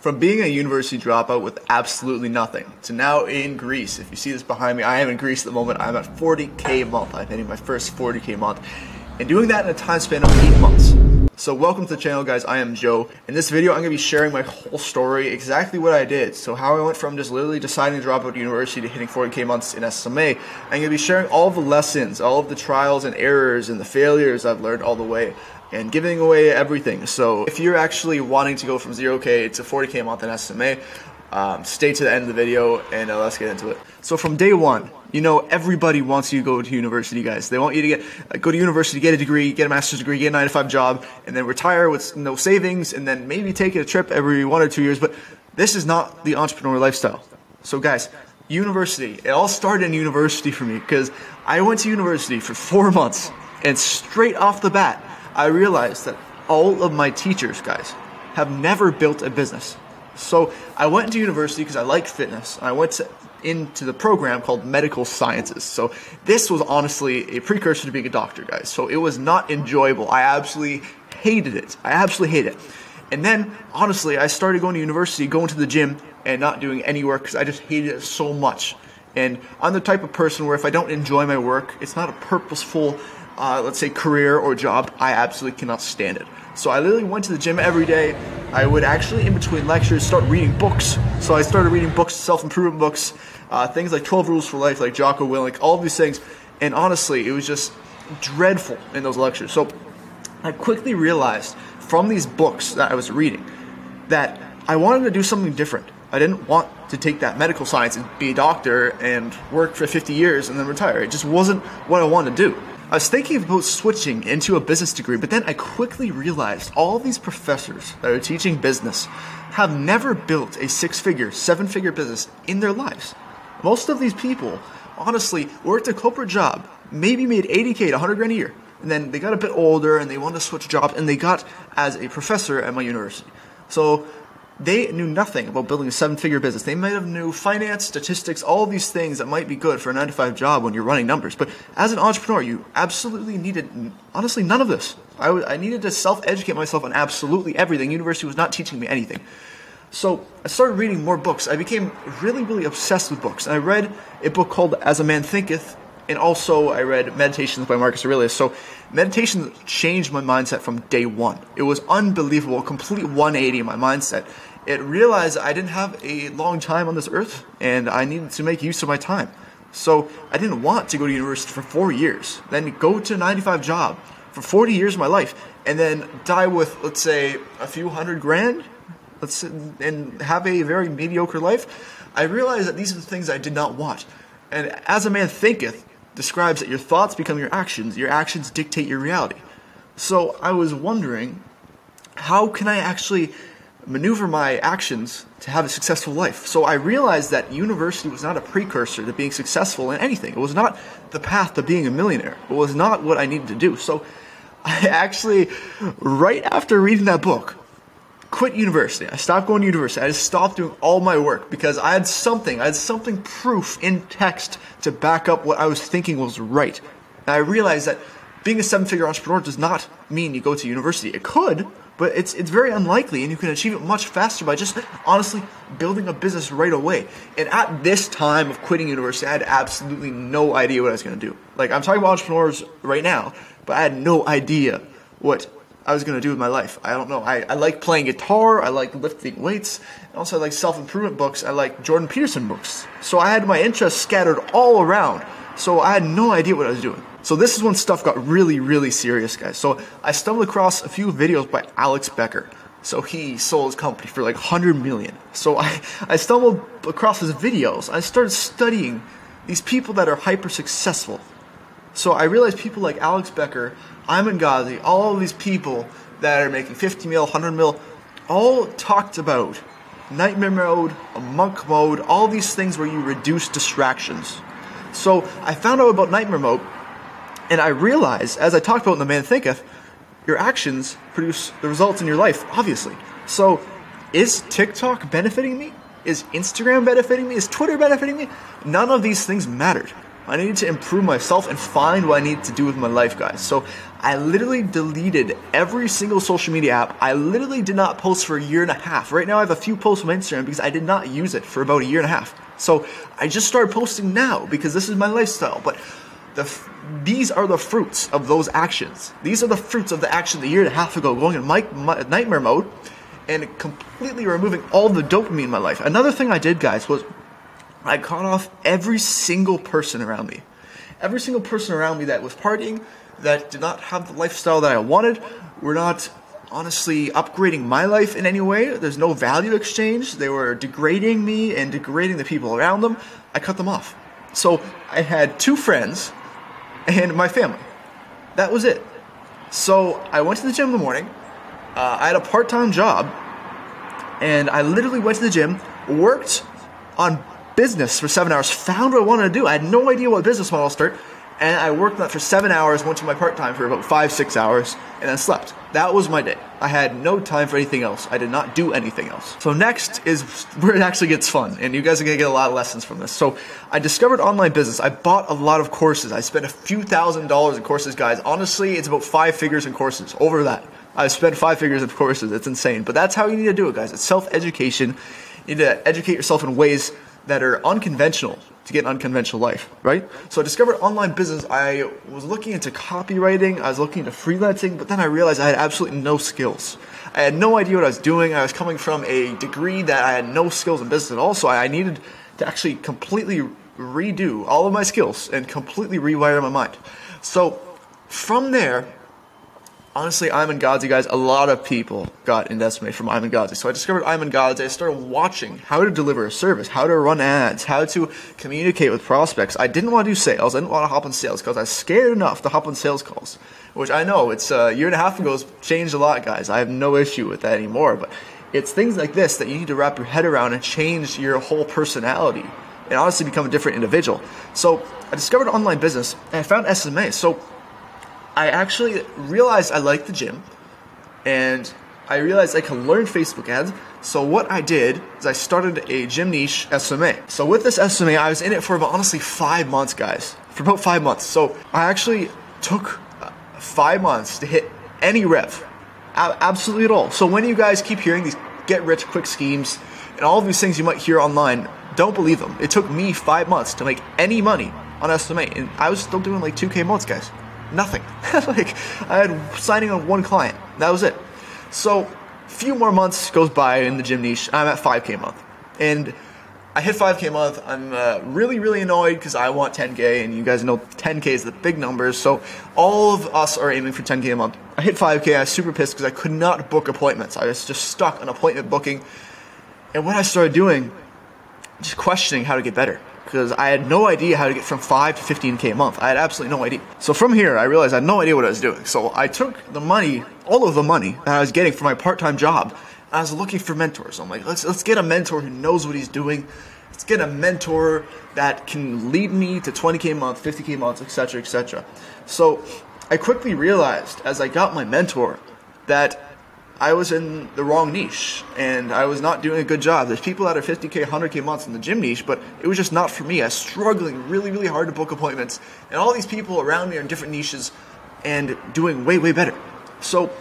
From being a university dropout with absolutely nothing to now in Greece. If you see this behind me, I am in Greece at the moment. I'm at 40K a month. I'm hitting my first 40K a month. And doing that in a time span of 8 months. So welcome to the channel, guys. I am Joe. In this video, I'm going to be sharing my whole story, exactly what I did. So how I went from just literally deciding to drop out of university to hitting 40K months in SMA. I'm going to be sharing all of the lessons, all of the trials and errors and the failures I've learned all the way, and giving away everything. So if you're actually wanting to go from 0K to 40K a month in SMA, stay to the end of the video and let's get into it. So from day one, you know, everybody wants you to go to university, guys. They want you to go to university, get a degree, get a master's degree, get a 9-to-5 job, and then retire with no savings, and then maybe take a trip every 1 or 2 years. But this is not the entrepreneur lifestyle. So guys, university, it all started in university for me, because I went to university for 4 months, and straight off the bat, I realized that all of my teachers, guys, have never built a business. So I went into university because I like fitness. I went into the program called medical sciences. So this was honestly a precursor to being a doctor, guys. So it was not enjoyable. I absolutely hated it. I absolutely hate it. And then honestly, I started going to university, going to the gym and not doing any work because I just hated it so much. And I'm the type of person where if I don't enjoy my work, it's not a purposeful, let's say, career or job, I absolutely cannot stand it. So I literally went to the gym every day. I would actually, in between lectures, start reading books. So I started reading books, self-improvement books, things like 12 Rules for Life, like Jocko Willink, all of these things. And honestly, it was just dreadful in those lectures. So I quickly realized from these books that I was reading that I wanted to do something different. I didn't want to take that medical science and be a doctor and work for 50 years and then retire. It just wasn't what I wanted to do. I was thinking about switching into a business degree, but then I quickly realized all these professors that are teaching business have never built a 6-figure, 7-figure business in their lives. Most of these people, honestly, worked a corporate job, maybe made 80K to 100 grand a year, and then they got a bit older and they wanted to switch jobs, and they got as a professor at my university. So they knew nothing about building a 7-figure business. They might have knew finance, statistics, all these things that might be good for a 9-to-5 job when you're running numbers. But as an entrepreneur, you absolutely needed, honestly, none of this. I needed to self-educate myself on absolutely everything. University was not teaching me anything. So I started reading more books. I became really, really obsessed with books. And I read a book called As a Man Thinketh, and also I read Meditations by Marcus Aurelius. So meditation changed my mindset from day one. It was unbelievable, a complete 180 in my mindset. It realized I didn't have a long time on this earth and I needed to make use of my time. So I didn't want to go to university for 4 years, then go to a 9-to-5 job for 40 years of my life, and then die with, let's say, a few hundred grand, and have a very mediocre life. I realized that these are the things I did not want. And As a Man Thinketh describes that your thoughts become your actions dictate your reality. So I was wondering, how can I actually maneuver my actions to have a successful life? So I realized that university was not a precursor to being successful in anything. It was not the path to being a millionaire. It was not what I needed to do. So I actually, right after reading that book, quit university. I stopped going to university. I just stopped doing all my work because I had something proof in text to back up what I was thinking was right. And I realized that being a 7-figure entrepreneur does not mean you go to university. It could, but it's very unlikely, and you can achieve it much faster by just honestly building a business right away. And at this time of quitting university, I had absolutely no idea what I was going to do. Like, I'm talking about entrepreneurs right now, but I had no idea what I was going to do with my life. I don't know. I like playing guitar, I like lifting weights, and also I like self-improvement books, I like Jordan Peterson books. So I had my interests scattered all around, so I had no idea what I was doing. So this is when stuff got really, really serious, guys. So I stumbled across a few videos by Alex Becker. So he sold his company for like 100 million. So I stumbled across his videos. I started studying these people that are hyper successful. So I realized people like Alex Becker, Ayman Ghazi, all of these people that are making 50 mil, 100 mil, all talked about nightmare mode, a monk mode, all these things where you reduce distractions. So I found out about nightmare mode, and I realized, as I talked about in The Man Thinketh, your actions produce the results in your life, obviously. So is TikTok benefiting me? Is Instagram benefiting me? Is Twitter benefiting me? None of these things mattered. I needed to improve myself and find what I needed to do with my life, guys. So I literally deleted every single social media app. I literally did not post for a year and a half. Right now I have a few posts on Instagram because I did not use it for about a year and a half. So I just started posting now because this is my lifestyle. But these are the fruits of those actions. These are the fruits of the action a year and a half ago, going in nightmare mode and completely removing all the dopamine in my life. Another thing I did, guys, was I cut off every single person around me. Every single person around me that was partying, that did not have the lifestyle that I wanted, were not honestly upgrading my life in any way. There's no value exchange. They were degrading me and degrading the people around them. I cut them off. So I had 2 friends and my family. That was it. So I went to the gym in the morning. I had a part-time job, and I literally went to the gym, worked on business for 7 hours, found what I wanted to do. I had no idea what business model to start, and I worked on that for 7 hours, went to my part-time for about 5-6 hours, and then slept. That was my day. I had no time for anything else. I did not do anything else. So next is where it actually gets fun, and you guys are gonna get a lot of lessons from this. So I discovered online business. I bought a lot of courses. I spent a few $1,000s in courses, guys. Honestly, it's about 5 figures in courses, over that. I spent 5 figures in courses. It's insane, but that's how you need to do it, guys. It's self-education. You need to educate yourself in ways that are unconventional to get an unconventional life, right? So I discovered online business. I was looking into copywriting. I was looking into freelancing, but then I realized I had absolutely no skills. I had no idea what I was doing. I was coming from a degree that I had no skills in business at all, so I needed to actually completely redo all of my skills and completely rewire my mind. So from there, honestly, I'm in Godzi, guys. A lot of people got into SMA from I'm in Godzi. So I discovered I'm in Godzi. I started watching how to deliver a service, how to run ads, how to communicate with prospects. I didn't want to do sales. I didn't want to hop on sales calls. I was scared enough to hop on sales calls, which I know it's a year and a half ago has changed a lot, guys. I have no issue with that anymore. But it's things like this that you need to wrap your head around and change your whole personality and honestly become a different individual. So I discovered online business and I found SMA. So I actually realized I liked the gym, and I realized I can learn Facebook ads. So what I did is I started a gym niche SMA. So with this SMA, I was in it for about, honestly, 5 months, guys. For about 5 months. So I actually took 5 months to hit any rev. Absolutely at all. So when you guys keep hearing these get-rich-quick schemes and all of these things you might hear online, don't believe them. It took me 5 months to make any money on SMA, and I was still doing like 2K months, guys. Nothing. Like, I had signing on 1 client. That was it. So a few more months goes by in the gym niche. I'm at 5K a month. And I hit 5K a month. I'm really, really annoyed because I want 10K, and you guys know 10K is the big numbers. So all of us are aiming for 10K a month. I hit 5K. I was super pissed because I could not book appointments. I was just stuck on appointment booking. And what I started doing, just questioning how to get better, because I had no idea how to get from 5 to 15K a month. I had absolutely no idea. So from here, I realized I had no idea what I was doing. So I took the money, all of the money that I was getting from my part-time job, and I was looking for mentors. I'm like, let's get a mentor who knows what he's doing. Let's get a mentor that can lead me to 20K a month, 50K a month, etc., etc. So I quickly realized as I got my mentor that I was in the wrong niche, and I was not doing a good job. There's people that are 50K, 100K months in the gym niche, but it was just not for me. I was struggling really, really hard to book appointments, and all these people around me are in different niches and doing way, way better. So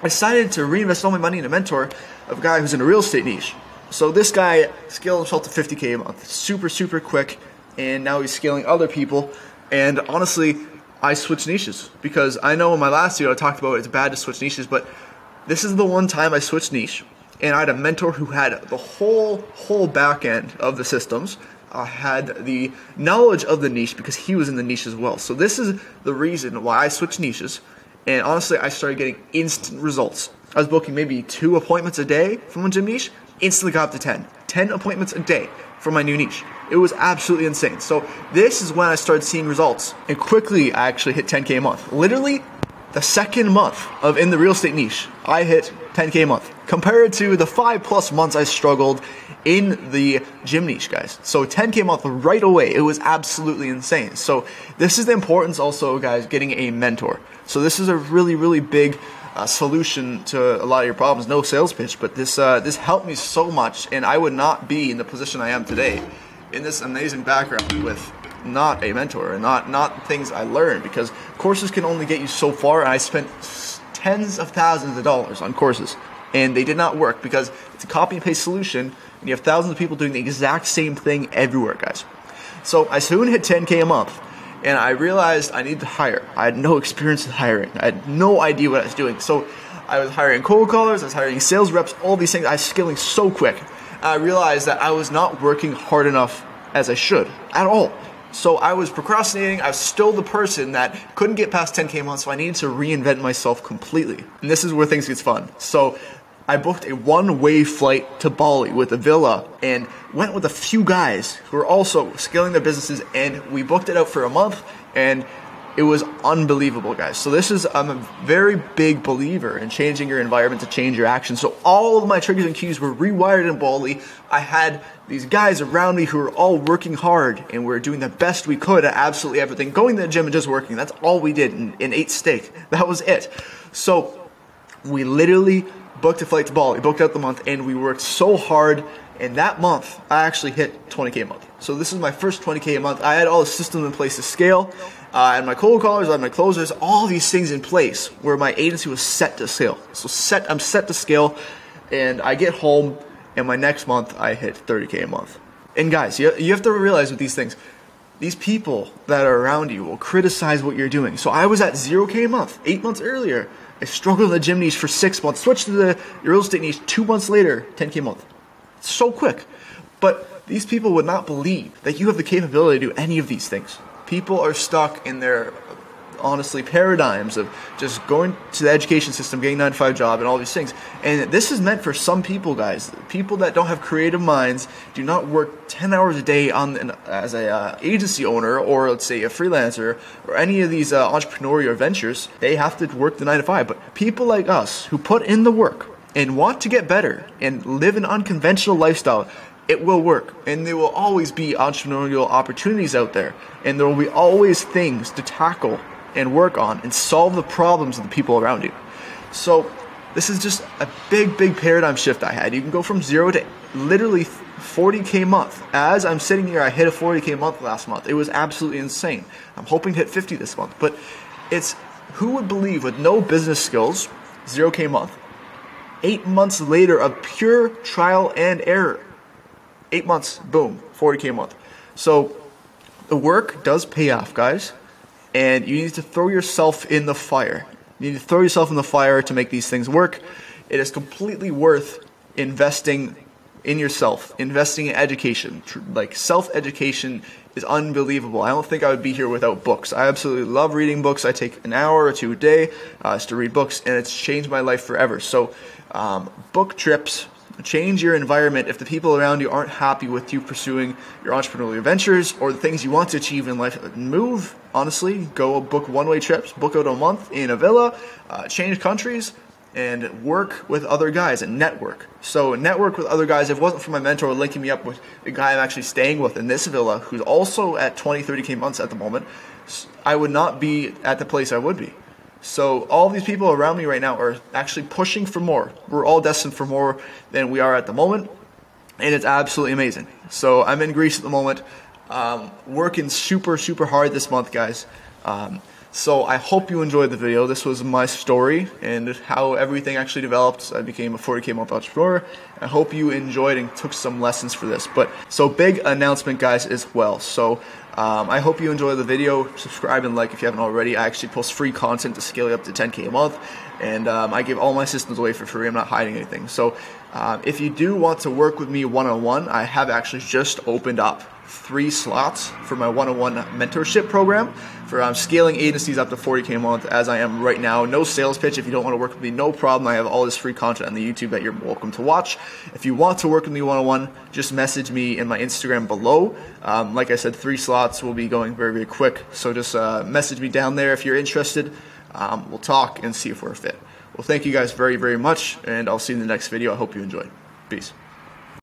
I decided to reinvest all my money in a mentor of a guy who's in a real estate niche. So this guy scaled himself to 50K a month, super, super quick, and now he's scaling other people. And honestly, I switched niches because I know in my last video I talked about it's bad to switch niches, but this is the one time I switched niche, and I had a mentor who had the whole back end of the systems, had the knowledge of the niche because he was in the niche as well. So this is the reason why I switched niches, and honestly, I started getting instant results. I was booking maybe 2 appointments a day from one gym niche, instantly got up to 10 appointments a day from my new niche. It was absolutely insane. So this is when I started seeing results, and quickly I actually hit 10K a month. Literally, the second month of in the real estate niche, I hit 10K a month compared to the 5+ months I struggled in the gym niche, guys. So 10K a month right away. It was absolutely insane. So this is the importance also, guys, getting a mentor. So this is a really, really big solution to a lot of your problems. No sales pitch, but this helped me so much, and I would not be in the position I am today in this amazing background with not a mentor, and not things I learned, because courses can only get you so far, and I spent tens of thousands of dollars on courses, and they did not work because it's a copy and paste solution, and you have thousands of people doing the exact same thing everywhere, guys. So I soon hit 10K a month, and I realized I needed to hire. I had no experience in hiring. I had no idea what I was doing. So I was hiring cold callers, I was hiring sales reps, all these things. I was scaling so quick. I realized that I was not working hard enough as I should at all. So I was procrastinating. I was still the person that couldn't get past 10K a month, so I needed to reinvent myself completely. And this is where things get fun. So I booked a one-way flight to Bali with a villa and went with a few guys who were also scaling their businesses, and we booked it out for a month, and it was unbelievable, guys. So this is, I'm a very big believer in changing your environment to change your actions. So all of my triggers and cues were rewired in Bali. I had these guys around me who were all working hard, and we were doing the best we could at absolutely everything. Going to the gym and just working. That's all we did, and ate steak. That was it. So we literally booked a flight to Bali, booked out the month, and we worked so hard. And that month, I actually hit 20K a month. So this is my first 20K a month. I had all the systems in place to scale. I had my cold callers, I had my closers, all these things in place where my agency was set to scale. So I'm set to scale, and I get home, and my next month, I hit 30K a month. And guys, you have to realize with these things, these people that are around you will criticize what you're doing. So I was at 0K a month 8 months earlier. I struggled in the gym niche for 6 months, switched to the real estate niche 2 months later, 10K a month. So quick. But these people would not believe that you have the capability to do any of these things. People are stuck in their, honestly, paradigms of just going to the education system, getting a 9-to-5 job, and all these things. And this is meant for some people, guys. People that don't have creative minds, do not work 10 hours a day as a agency owner, or let's say a freelancer, or any of these entrepreneurial ventures. They have to work the 9-to-5. But people like us who put in the work and want to get better and live an unconventional lifestyle, it will work, and there will always be entrepreneurial opportunities out there, and there will be always things to tackle and work on and solve the problems of the people around you. So this is just a big paradigm shift I had. You can go from 0 to literally 40K a month. As I'm sitting here, I hit a 40K a month last month. It was absolutely insane. I'm hoping to hit 50 this month, but it's, who would believe, with no business skills, 0K a month. 8 months later of pure trial and error. 8 months, boom, 40K a month. So the work does pay off, guys, and you need to throw yourself in the fire. You need to throw yourself in the fire to make these things work. It is completely worth investing in yourself, investing in education. Like, self-education is unbelievable. I don't think I would be here without books. I absolutely love reading books. I take an hour or two a day just to read books, and it's changed my life forever. So book trips. Change your environment if the people around you aren't happy with you pursuing your entrepreneurial ventures or the things you want to achieve in life. Move, honestly, go book one-way trips, book out a month in a villa, change countries, and work with other guys and network. So network with other guys. If it wasn't for my mentor linking me up with the guy I'm actually staying with in this villa, who's also at 20, 30K months at the moment, I would not be at the place I would be. So all these people around me right now are actually pushing for more. We're all destined for more than we are at the moment, and it's absolutely amazing. So I'm in Greece at the moment, working super hard this month, guys. So I hope you enjoyed the video. This was my story and how everything actually developed. I became a 40K a month entrepreneur. I hope you enjoyed and took some lessons for this. But so big announcement, guys, as well. So I hope you enjoyed the video. Subscribe and like if you haven't already. I actually post free content to scale you up to 10K a month, and I give all my systems away for free. I'm not hiding anything. So if you do want to work with me one-on-one, I have actually just opened up 3 slots for my one-on-one mentorship program for scaling agencies up to 40K a month as I am right now. No sales pitch. If you don't want to work with me, no problem. I have all this free content on the YouTube that you're welcome to watch. If you want to work with me one-on-one, just message me in my Instagram below. Like I said, 3 slots will be going very quick. So just message me down there if you're interested. We'll talk and see if we're a fit. Well, thank you guys very much, and I'll see you in the next video. I hope you enjoyed. Peace.